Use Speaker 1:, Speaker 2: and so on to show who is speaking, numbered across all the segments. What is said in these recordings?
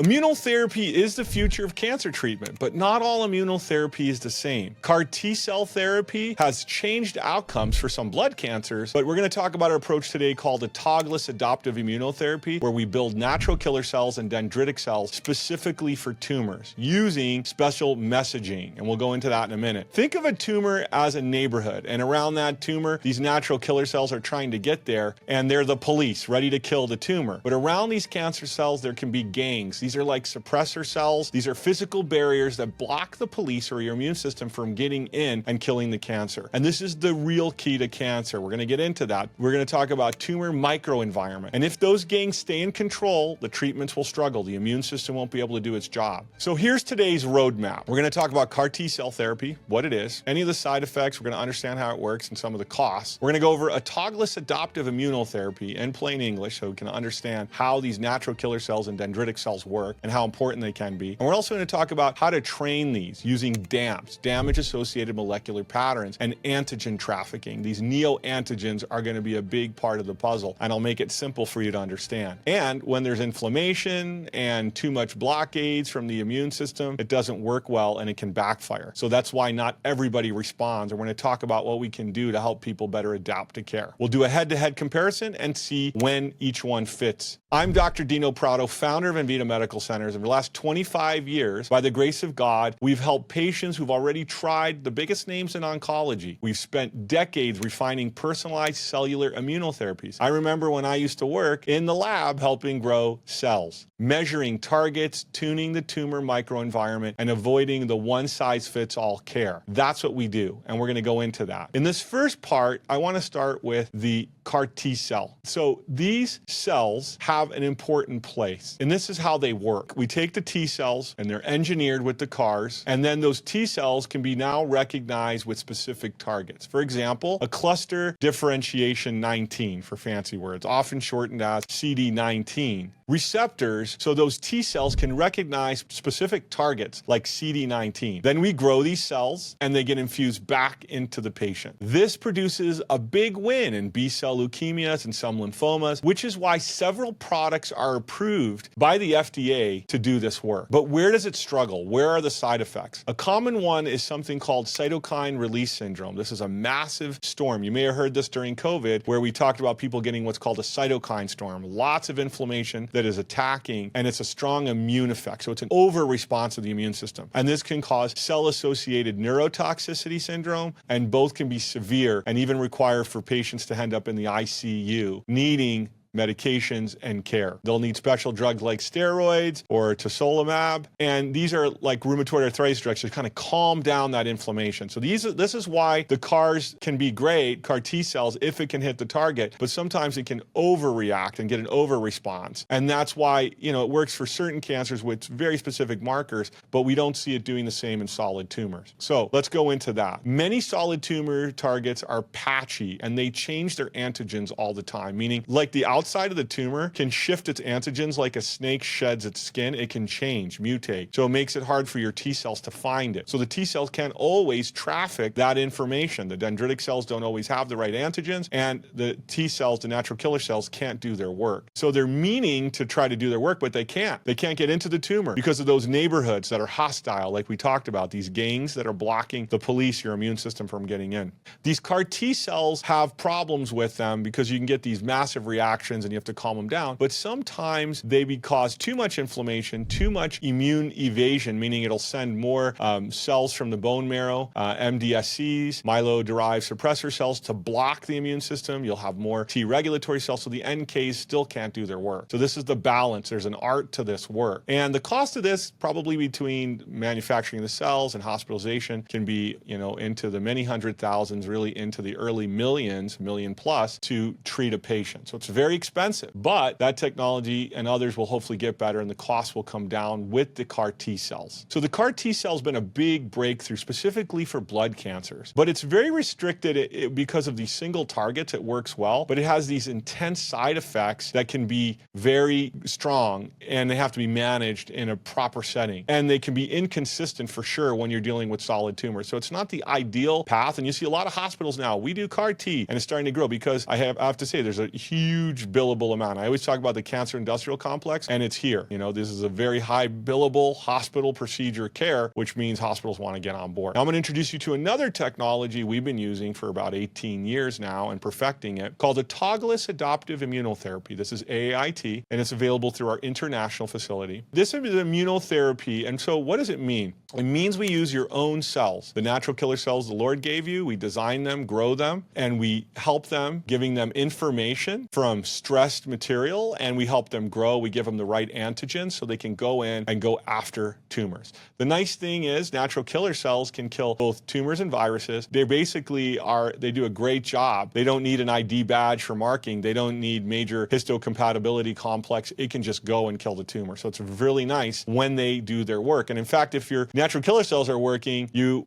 Speaker 1: Immunotherapy is the future of cancer treatment, but not all immunotherapy is the same. CAR T-cell therapy has changed outcomes for some blood cancers, but we're going to talk about our approach today called Autologous Adoptive Immunotherapy, where we build natural killer cells and dendritic cells specifically for tumors using special messaging, and we'll go into that in a minute. Think of a tumor as a neighborhood, and around that tumor, these natural killer cells are trying to get there, and they're the police ready to kill the tumor. But around these cancer cells, there can be gangs. These are like suppressor cells. These are physical barriers that block the police or your immune system from getting in and killing the cancer. And this is the real key to cancer. We're going to get into that. We're going to talk about tumor microenvironment. And if those gangs stay in control, the treatments will struggle. The immune system won't be able to do its job. So here's today's roadmap. We're going to talk about CAR T-cell therapy, what it is, any of the side effects. We're going to understand how it works and some of the costs. We're going to go over autologous adoptive immunotherapy in plain English so we can understand how these natural killer cells and dendritic cells work and how important they can be. And we're also going to talk about how to train these using DAMPs, damage-associated molecular patterns, and antigen trafficking. These neoantigens are going to be a big part of the puzzle, and I'll make it simple for you to understand. And when there's inflammation and too much blockades from the immune system, it doesn't work well and it can backfire. So that's why not everybody responds. And we're going to talk about what we can do to help people better adapt to care. We'll do a head-to-head comparison and see when each one fits. I'm Dr. Dino Prato, founder of Envita Medical Centers. Over the last 25 years, by the grace of God, we've helped patients who've already tried the biggest names in oncology. We've spent decades refining personalized cellular immunotherapies. I remember when I used to work in the lab helping grow cells, measuring targets, tuning the tumor microenvironment, and avoiding the one-size-fits-all care. That's what we do, and we're going to go into that. In this first part, I want to start with the CAR T-cell. So these cells have an important place, and this is how they work. We take the T-cells, and they're engineered with the CARs, and then those T-cells can be now recognized with specific targets. For example, a cluster differentiation 19 for fancy words, often shortened as CD19. Receptors, so those T-cells can recognize specific targets like CD19. Then we grow these cells and they get infused back into the patient. This produces a big win in B-cell leukemias and some lymphomas, which is why several products are approved by the FDA to do this work. But where does it struggle? Where are the side effects? A common one is something called cytokine release syndrome. This is a massive storm. You may have heard this during COVID, where we talked about people getting what's called a cytokine storm. Lots of inflammation that is attacking, and it's a strong immune effect. So it's an over-response of the immune system. And this can cause cell-associated neurotoxicity syndrome, and both can be severe and even require for patients to end up in the ICU, needing medications and care. They'll need special drugs like steroids or tozolimab, and these are like rheumatoid arthritis drugs to kind of calm down that inflammation. So this is why the CARs can be great, CAR T cells, if it can hit the target, but sometimes it can overreact and get an over response. And that's why, it works for certain cancers with very specific markers, but we don't see it doing the same in solid tumors. So let's go into that. Many solid tumor targets are patchy and they change their antigens all the time, meaning like the outside of the tumor can shift its antigens like a snake sheds its skin. It can change, mutate. So it makes it hard for your T cells to find it. So the T cells can't always traffic that information. The dendritic cells don't always have the right antigens, and the T cells, the natural killer cells, can't do their work. So they're meaning to try to do their work, but they can't. They can't get into the tumor because of those neighborhoods that are hostile, like we talked about, these gangs that are blocking the police, your immune system, from getting in. These CAR T cells have problems with them because you can get these massive reactions and you have to calm them down. But sometimes they cause too much inflammation, too much immune evasion, meaning it'll send more cells from the bone marrow, MDSCs, myeloid-derived suppressor cells to block the immune system. You'll have more T regulatory cells, so the NKs still can't do their work. So this is the balance. There's an art to this work. And the cost of this, probably between manufacturing the cells and hospitalization, can be, into the many hundred thousands, really into the early millions, million plus, to treat a patient. So it's very expensive, but that technology and others will hopefully get better and the cost will come down with the CAR T cells. So the CAR T cell has been a big breakthrough specifically for blood cancers, but it's very restricted because of these single targets. It works well, but it has these intense side effects that can be very strong and they have to be managed in a proper setting. And they can be inconsistent for sure when you're dealing with solid tumors. So it's not the ideal path. And you see a lot of hospitals now, we do CAR T, and it's starting to grow because I have to say there's a huge huge billable amount. I always talk about the cancer industrial complex, and it's here. You know, this is a very high billable hospital procedure care, which means hospitals want to get on board. Now, I'm going to introduce you to another technology we've been using for about 18 years now and perfecting it, called Autologous Adoptive Immunotherapy. This is AAIT, and it's available through our international facility. This is immunotherapy, and so what does it mean? It means we use your own cells, the natural killer cells the Lord gave you. We design them, grow them, and we help them, giving them information from stressed material, and we help them grow. We give them the right antigens so they can go in and go after tumors. The nice thing is natural killer cells can kill both tumors and viruses. They basically they do a great job. They don't need an ID badge for marking. They don't need major histocompatibility complex. It can just go and kill the tumor. So it's really nice when they do their work. And in fact, if your natural killer cells are working you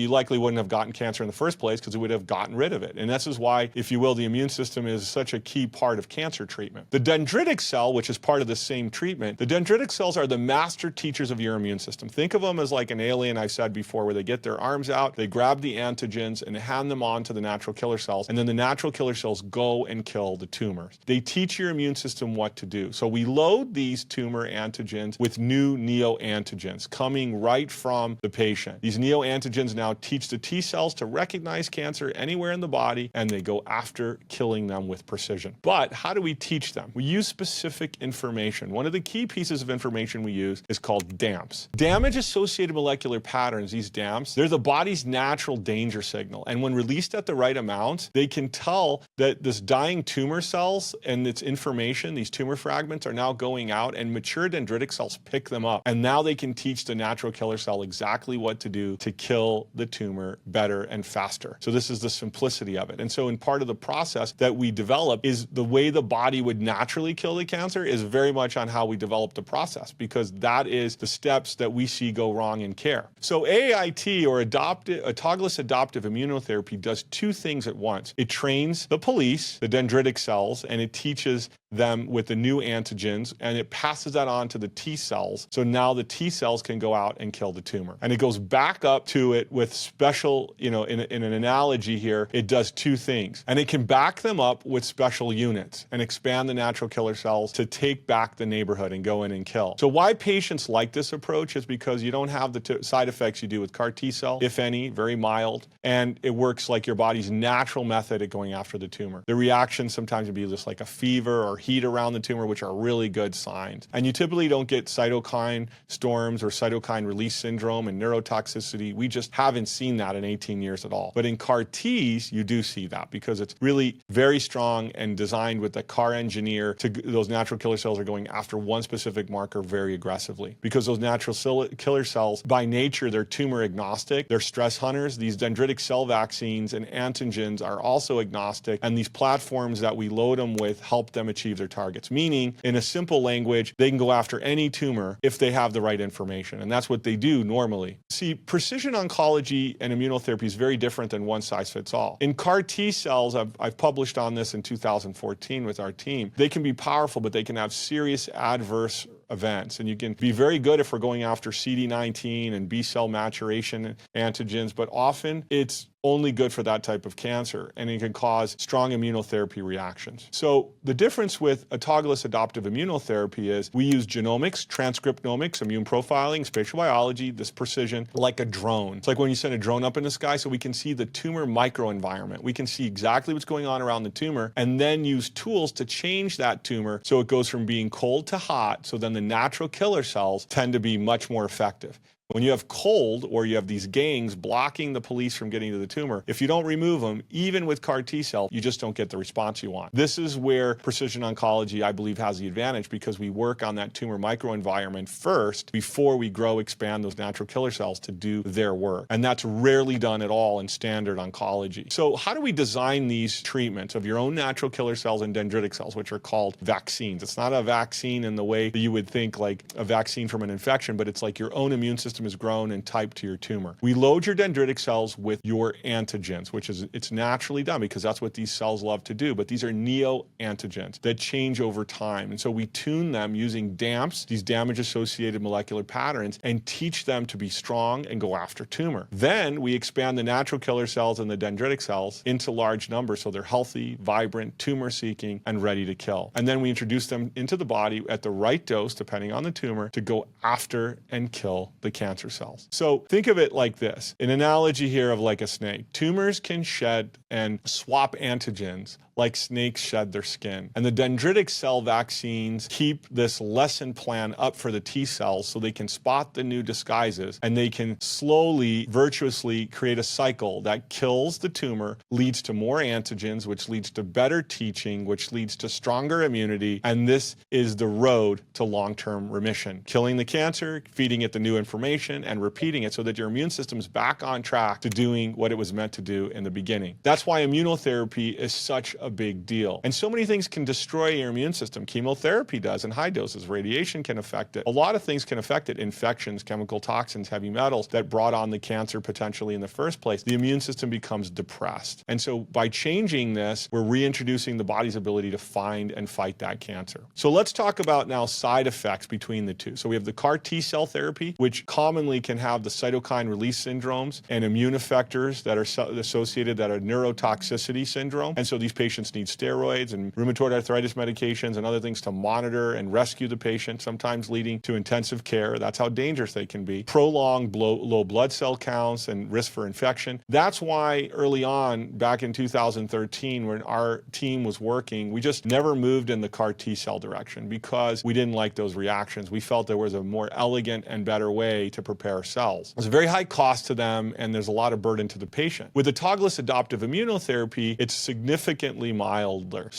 Speaker 1: likely wouldn't have gotten cancer in the first place because it would have gotten rid of it. And this is why, if you will, the immune system is such a key part of cancer treatment. The dendritic cell, which is part of the same treatment, the dendritic cells are the master teachers of your immune system. Think of them as like an alien, I said before, where they get their arms out, they grab the antigens and hand them on to the natural killer cells, and then the natural killer cells go and kill the tumors. They teach your immune system what to do. So we load these tumor antigens with new neoantigens coming right from the patient. These neoantigens now teach the T cells to recognize cancer anywhere in the body, and they go after killing them with precision. But how do we teach them? We use specific information. One of the key pieces of information we use is called DAMPs. Damage-associated molecular patterns, these DAMPs, they're the body's natural danger signal. And when released at the right amount, they can tell that this dying tumor cells and its information, these tumor fragments, are now going out, and mature dendritic cells pick them up. And now they can teach the natural killer cell exactly what to do to kill the tumor better and faster. So this is the simplicity of it. And so in part of the process that we develop is the way the body would naturally kill the cancer is very much on how we develop the process, because that is the steps that we see go wrong in care. So AAIT, or Autologous Adoptive Immunotherapy, does two things at once. It trains the police, the dendritic cells, and it teaches them with the new antigens, and it passes that on to the T cells. So now the T cells can go out and kill the tumor. And it goes back up to it with special, in an analogy here, it does two things. And it can back them up with special units and expand the natural killer cells to take back the neighborhood and go in and kill. So why patients like this approach is because you don't have the side effects you do with CAR T cell, if any, very mild, and it works like your body's natural method at going after the tumor. The reaction sometimes would be just like a fever or heat around the tumor, which are really good signs. And you typically don't get cytokine storms or cytokine release syndrome and neurotoxicity. We just haven't seen that in 18 years at all. But in CAR Ts, you do see that because it's really very strong and designed with the CAR engineer those natural killer cells are going after one specific marker very aggressively. Because those natural killer cells, by nature, they're tumor agnostic. They're stress hunters. These dendritic cell vaccines and antigens are also agnostic. And these platforms that we load them with help them achieve their targets. Meaning, in a simple language, they can go after any tumor if they have the right information. And that's what they do normally. See, precision oncology and immunotherapy is very different than one size fits all. In CAR T cells, I've published on this in 2014 with our team, they can be powerful, but they can have serious adverse events. And you can be very good if we're going after CD19 and B cell maturation antigens, but often it's only good for that type of cancer, and it can cause strong immunotherapy reactions. So the difference with autologous adoptive immunotherapy is we use genomics, transcriptomics, immune profiling, spatial biology, this precision, like a drone. It's like when you send a drone up in the sky, so we can see the tumor microenvironment. We can see exactly what's going on around the tumor, and then use tools to change that tumor so it goes from being cold to hot, so then the natural killer cells tend to be much more effective. When you have cold, or you have these gangs blocking the police from getting to the tumor, if you don't remove them, even with CAR T cell, you just don't get the response you want. This is where precision oncology, I believe, has the advantage, because we work on that tumor microenvironment first before we expand those natural killer cells to do their work. And that's rarely done at all in standard oncology. So how do we design these treatments of your own natural killer cells and dendritic cells, which are called vaccines? It's not a vaccine in the way that you would think like a vaccine from an infection, but it's like your own immune system system is grown and typed to your tumor. We load your dendritic cells with your antigens, which is, it's naturally done because that's what these cells love to do, but these are neoantigens that change over time. And so we tune them using DAMPs, these damage-associated molecular patterns, and teach them to be strong and go after tumor. Then we expand the natural killer cells and the dendritic cells into large numbers so they're healthy, vibrant, tumor-seeking, and ready to kill. And then we introduce them into the body at the right dose, depending on the tumor, to go after and kill the cancer cells. So think of it like this, an analogy here of like a snake. Tumors can shed and swap antigens like snakes shed their skin. And the dendritic cell vaccines keep this lesson plan up for the T cells so they can spot the new disguises and they can slowly, virtuously create a cycle that kills the tumor, leads to more antigens, which leads to better teaching, which leads to stronger immunity. And this is the road to long-term remission. Killing the cancer, feeding it the new information, and repeating it so that your immune system is back on track to doing what it was meant to do in the beginning. That's why immunotherapy is such a big deal. And so many things can destroy your immune system. Chemotherapy does in high doses. Radiation can affect it. A lot of things can affect it. Infections, chemical toxins, heavy metals that brought on the cancer potentially in the first place. The immune system becomes depressed. And so by changing this, we're reintroducing the body's ability to find and fight that cancer. So let's talk about now side effects between the two. So we have the CAR T cell therapy, which commonly can have the cytokine release syndromes and immune effectors that are associated that are neurotoxicity syndrome. And so these patients need steroids and rheumatoid arthritis medications and other things to monitor and rescue the patient, sometimes leading to intensive care. That's how dangerous they can be. Prolonged low blood cell counts and risk for infection. That's why early on, back in 2013, when our team was working, we just never moved in the CAR T cell direction because we didn't like those reactions. We felt there was a more elegant and better way to prepare cells. There's a very high cost to them and there's a lot of burden to the patient. With autologous adoptive immunotherapy, it's significantly milder,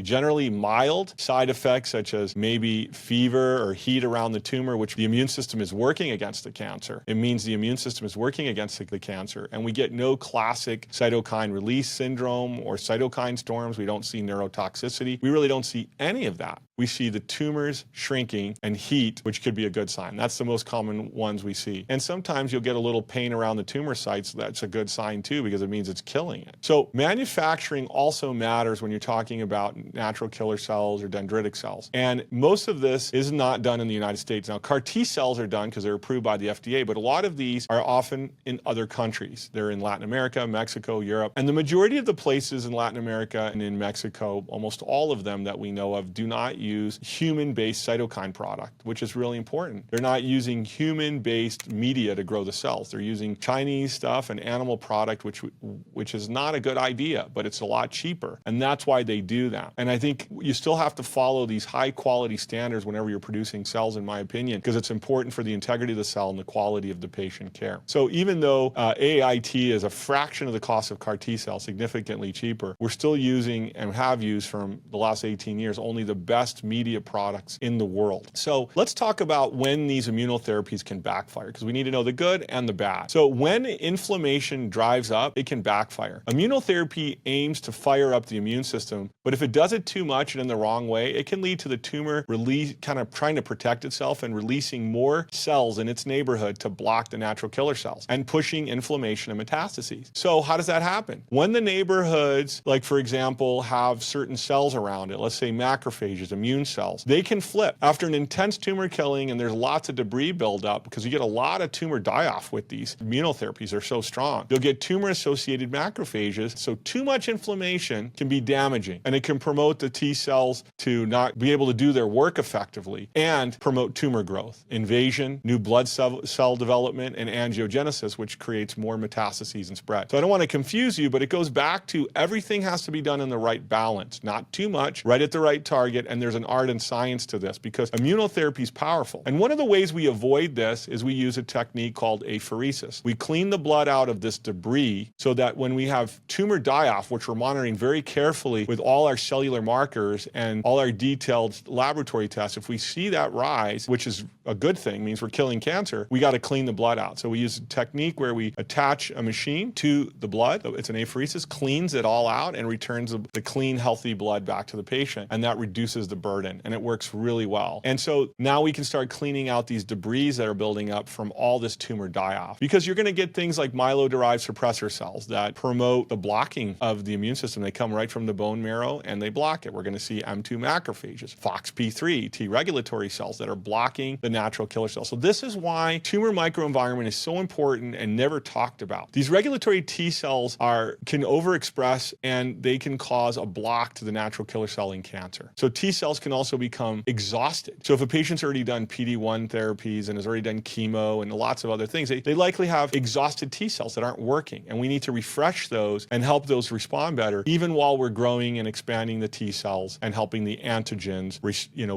Speaker 1: generally mild side effects such as maybe fever or heat around the tumor, which the immune system is working against the cancer. It means the immune system is working against the cancer, and we get no classic cytokine release syndrome or cytokine storms. We don't see neurotoxicity. We really don't see any of that. We see the tumors shrinking and heat, which could be a good sign. That's the most common ones we see. And sometimes you'll get a little pain around the tumor sites. That's a good sign too, because it means it's killing it. So manufacturing also matters when you're talking about natural killer cells or dendritic cells. And most of this is not done in the United States. Now, CAR T cells are done because they're approved by the FDA, but a lot of these are often in other countries. They're in Latin America, Mexico, Europe. And the majority of the places in Latin America and in Mexico, almost all of them that we know of, do not use human-based cytokine product, which is really important. They're not using human-based media to grow the cells. They're using Chinese stuff and animal product, which is not a good idea, but it's a lot cheaper. And that's why they do that. And I think you still have to follow these high-quality standards whenever you're producing cells, in my opinion, because it's important for the integrity of the cell and the quality of the patient care. So even though AAIT is a fraction of the cost of CAR T cells, significantly cheaper, we're still using and have used from the last 18 years only the best media products in the world. So let's talk about when these immunotherapies can backfire, because we need to know the good and the bad. So when inflammation drives up, it can backfire. Immunotherapy aims to fire up the immune system, but if it does it too much and in the wrong way, it can lead to the tumor release, kind of trying to protect itself and releasing more cells in its neighborhood to block the natural killer cells and pushing inflammation and metastases. So how does that happen? When the neighborhoods, like for example, have certain cells around it, let's say macrophages, immune cells, they can flip. After an intense tumor killing and there's lots of debris buildup, because you get a lot of tumor die-off with these immunotherapies, they're so strong, you'll get tumor-associated macrophages, so too much inflammation can be damaging, and it can promote the T cells to not be able to do their work effectively and promote tumor growth, invasion, new blood cell development, and angiogenesis, which creates more metastases and spread. So I don't want to confuse you, but it goes back to everything has to be done in the right balance, not too much, right at the right target, and there's an art and science to this because immunotherapy is powerful. And one of the ways we avoid this is we use a technique called apheresis. We clean the blood out of this debris so that when we have tumor die-off, which we're monitoring very carefully with all our cellular markers and all our detailed laboratory tests, if we see that rise, which is a good thing, means we're killing cancer, we got to clean the blood out. So we use a technique where we attach a machine to the blood. It's an apheresis, cleans it all out and returns the clean, healthy blood back to the patient. And that reduces the burden, and it works really well. And so now we can start cleaning out these debris that are building up from all this tumor die-off, because you're going to get things like myeloid-derived suppressor cells that promote the blocking of the immune system. They come right from the bone marrow and they block it. We're going to see M2 macrophages, FOXP3, T regulatory cells that are blocking the natural killer cells. So this is why tumor microenvironment is so important and never talked about. These regulatory T cells can overexpress, and they can cause a block to the natural killer cell in cancer. So T cells can also become exhausted. So if a patient's already done PD-1 therapies and has already done chemo and lots of other things, they likely have exhausted T cells that aren't working. And we need to refresh those and help those respond better, even while we're growing and expanding the T cells and helping the antigens,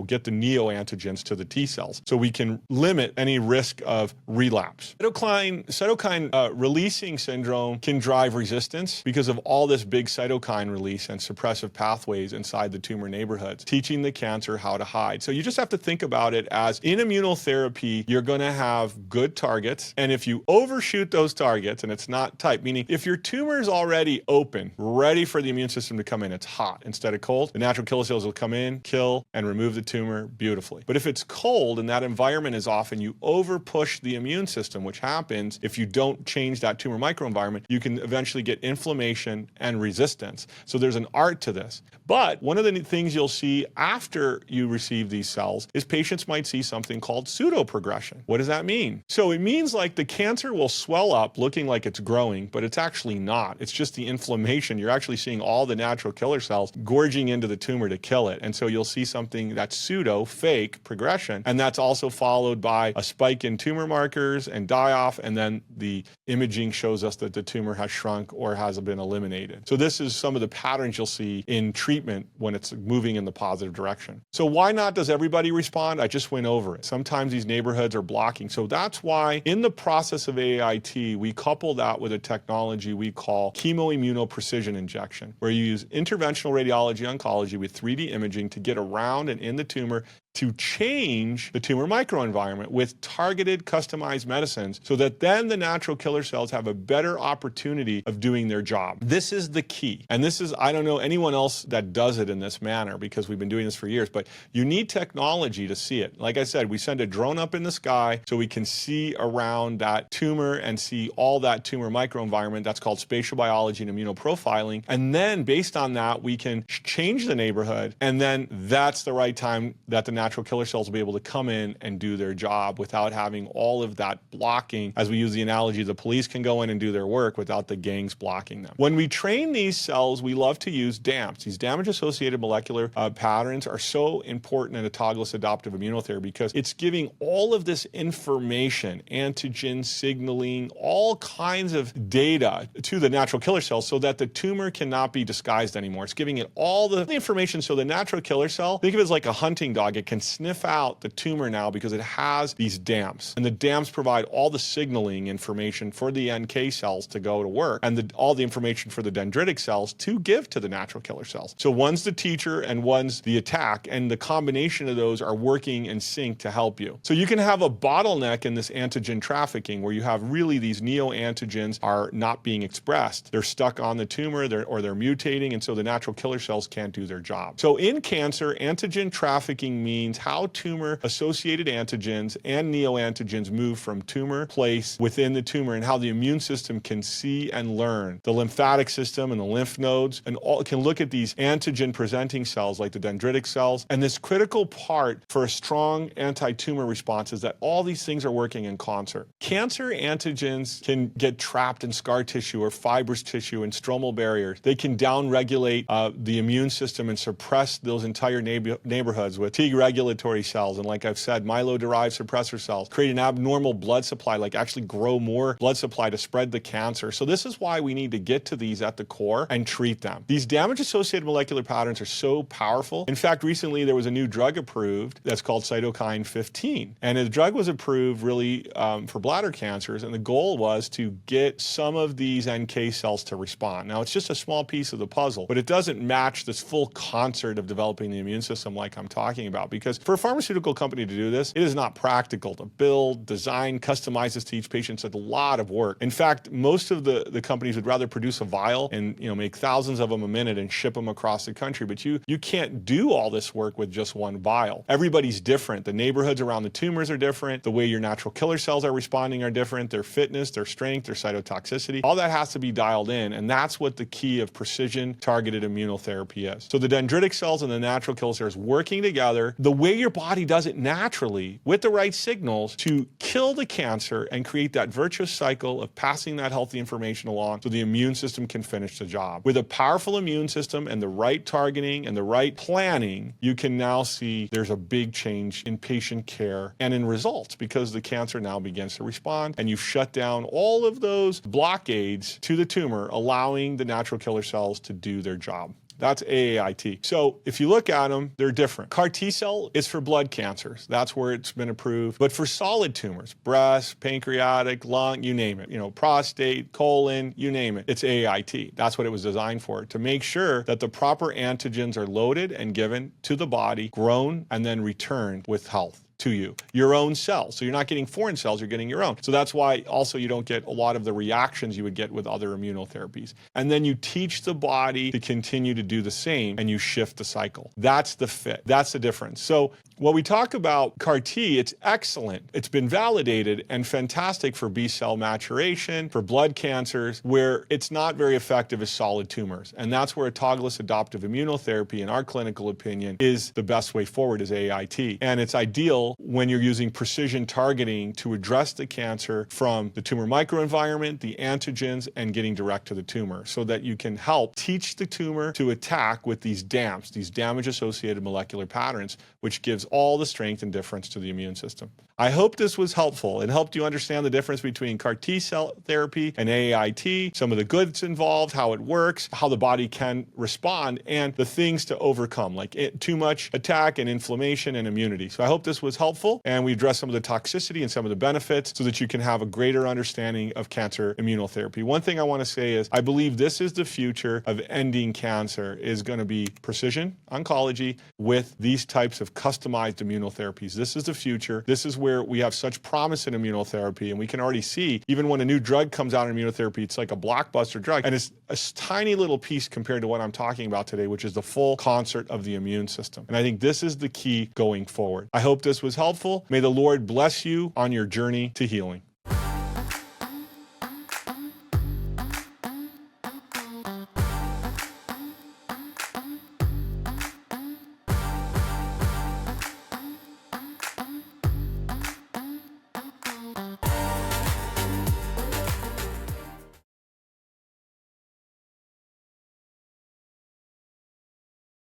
Speaker 1: get the neoantigens to the T cells, so we can limit any risk of relapse. Cytokine releasing syndrome can drive resistance because of all this big cytokine release and suppressive pathways inside the tumor neighborhoods, teaching the cancer how to hide. So you just have to think about it as, in immunotherapy, you're going to have good targets, and if you overshoot those targets, and it's not tight, meaning if your tumor is already open, ready for the immune system to come in, it's hot instead of cold, the natural killer cells will come in, kill, and remove the tumor beautifully. But if it's cold and that environment is off and you over push the immune system, which happens if you don't change that tumor microenvironment, you can eventually get inflammation and resistance. So there's an art to this. But one of the things you'll see after you receive these cells is patients might see something called pseudoprogression. What does that mean? So it means like the cancer will swell up looking like it's growing, but it's actually not. It's just the inflammation. You're actually seeing all the natural killer cells gorging into the tumor to kill it. And so you'll see something that's pseudo, fake progression. And that's also followed by a spike in tumor markers and die-off, and then the imaging shows us that the tumor has shrunk or has been eliminated. So this is some of the patterns you'll see in treatment when it's moving in the positive direction. So why not does everybody respond? I just went over it. Sometimes these neighborhoods are blocking. So that's why in the process of AAIT, we couple that with a technology we call chemoimmunoprecision injection, where you use interventional radiology oncology with 3D imaging to get around and in the tumor to change the tumor microenvironment with targeted, customized medicines, so that then the natural killer cells have a better opportunity of doing their job. This is the key. And this is, I don't know anyone else that does it in this manner, because we've been doing this for years, but you need technology to see it. Like I said, we send a drone up in the sky so we can see around that tumor and see all that tumor microenvironment. That's called spatial biology and immunoprofiling. And then based on that, we can change the neighborhood. And then that's the right time that the natural killer cells will be able to come in and do their job without having all of that blocking. As we use the analogy, the police can go in and do their work without the gangs blocking them. When we train these cells, we love to use DAMPs. These damage-associated molecular patterns are so important in autologous adoptive immunotherapy because it's giving all of this information, antigen signaling, all kinds of data to the natural killer cells so that the tumor cannot be disguised anymore. It's giving it all the information so the natural killer cell, think of it as like a hunting dog. It can sniff out the tumor now because it has these DAMPs. And the DAMPs provide all the signaling information for the NK cells to go to work, and all the information for the dendritic cells to give to the natural killer cells. So one's the teacher and one's the attack, and the combination of those are working in sync to help you. So you can have a bottleneck in this antigen trafficking where you have really these neoantigens are not being expressed. They're stuck on the tumor or they're mutating, and so the natural killer cells can't do their job. So in cancer, antigen trafficking means how tumor-associated antigens and neoantigens move from tumor place within the tumor, and how the immune system can see and learn. The lymphatic system and the lymph nodes and all can look at these antigen-presenting cells like the dendritic cells. And this critical part for a strong anti-tumor response is that all these things are working in concert. Cancer antigens can get trapped in scar tissue or fibrous tissue and stromal barriers. They can downregulate the immune system and suppress those entire neighborhoods with T regulatory cells, and like I've said, myeloid-derived suppressor cells, create an abnormal blood supply, like actually grow more blood supply to spread the cancer. So this is why we need to get to these at the core and treat them. These damage-associated molecular patterns are so powerful. In fact, recently there was a new drug approved that's called cytokine 15. And the drug was approved really for bladder cancers, and the goal was to get some of these NK cells to respond. Now, it's just a small piece of the puzzle, but it doesn't match this full concert of developing the immune system like I'm talking about, because for a pharmaceutical company to do this, it is not practical to build, design, customize this to each patient. It's a lot of work. In fact, most of the companies would rather produce a vial and make thousands of them a minute and ship them across the country. But you can't do all this work with just one vial. Everybody's different. The neighborhoods around the tumors are different. The way your natural killer cells are responding are different. Their fitness, their strength, their cytotoxicity, all that has to be dialed in. And that's what the key of precision targeted immunotherapy is. So the dendritic cells and the natural killer cells working together the way your body does it naturally with the right signals to kill the cancer and create that virtuous cycle of passing that healthy information along so the immune system can finish the job. With a powerful immune system and the right targeting and the right planning, you can now see there's a big change in patient care and in results because the cancer now begins to respond and you've shut down all of those blockades to the tumor, allowing the natural killer cells to do their job. That's AAIT. So if you look at them, they're different. CAR T-cell is for blood cancers. That's where it's been approved. But for solid tumors, breast, pancreatic, lung, you name it, prostate, colon, you name it, it's AAIT. That's what it was designed for, to make sure that the proper antigens are loaded and given to the body, grown, and then returned with health to you, your own cells. So you're not getting foreign cells, you're getting your own. So that's why also you don't get a lot of the reactions you would get with other immunotherapies. And then you teach the body to continue to do the same and you shift the cycle. That's the fit. That's the difference. So when we talk about CAR T, it's excellent. It's been validated and fantastic for B-cell maturation, for blood cancers, where it's not very effective as solid tumors. And that's where autologous adoptive immunotherapy, in our clinical opinion, is the best way forward, is AAIT. And it's ideal when you're using precision targeting to address the cancer from the tumor microenvironment, the antigens, and getting direct to the tumor so that you can help teach the tumor to attack with these DAMPs, these damage-associated molecular patterns, which gives all the strength and difference to the immune system. I hope this was helpful and helped you understand the difference between CAR T-cell therapy and AAIT, some of the goods involved, how it works, how the body can respond, and the things to overcome, like too much attack and inflammation and immunity. So I hope this was helpful, and we addressed some of the toxicity and some of the benefits so that you can have a greater understanding of cancer immunotherapy. One thing I want to say is I believe this is the future of ending cancer, is going to be precision oncology with these types of customized immunotherapies. This is the future. This is where we have such promise in immunotherapy, and we can already see even when a new drug comes out in immunotherapy, it's like a blockbuster drug, and it's a tiny little piece compared to what I'm talking about today, which is the full concert of the immune system. And I think this is the key going forward. I hope this was helpful. May the Lord bless you on your journey to healing.